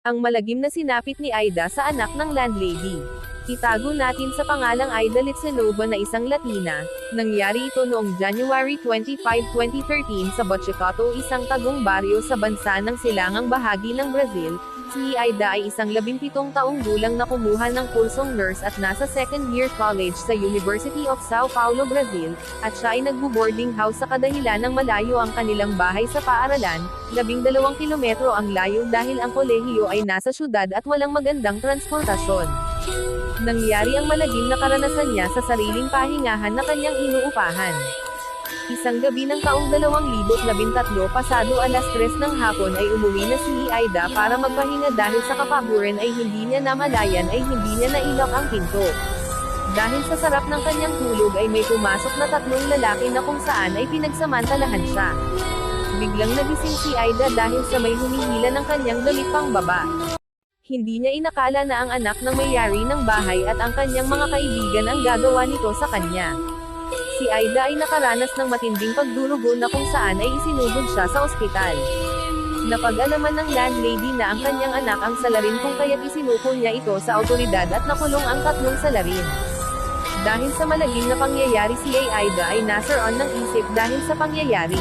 Ang malagim na sinapit ni Aida sa anak ng landlady. Itago natin sa pangalang Aida Litsinova na isang Latina. Nangyari ito noong January 25, 2013 sa Bochicato, isang tagong baryo sa bansa ng silangang bahagi ng Brazil. Si Aida ay isang 17 taong gulang na kumuha ng kursong nurse at nasa second year college sa University of Sao Paulo, Brazil, at siya ay nagbo-boarding house sa kadahilan ng malayo ang kanilang bahay sa paaralan, 12 kilometro ang layo dahil ang kolehiyo ay nasa syudad at walang magandang transportasyon. Nangyari ang malagim na karanasan niya sa sariling pahingahan na kanyang inuupahan. Isang gabi ng taong 2013 pasado alas 3 ng hapon ay umuwi na si Aida para magpahinga dahil sa kapaboran ay hindi niya namalayan ay hindi niya nailak ang pinto. Dahil sa sarap ng kanyang tulog ay may pumasok na 3 lalaki na kung saan ay pinagsamantalahan siya. Biglang nagising si Aida dahil sa may humihila ng kanyang damit pang baba. Hindi niya inakala na ang anak ng may-ari ng bahay at ang kanyang mga kaibigan ang gagawa nito sa kanya. Si Aida ay nakaranas ng matinding pagdurugo na kung saan ay isinugod siya sa ospital. Napag-alaman ng landlady na ang kanyang anak ang salarin kung kaya't isinuko niya ito sa awtoridad at nakulong ang 3 salarin. Dahil sa malagim na pangyayari si Aida ay nasaron ng isip dahil sa pangyayari.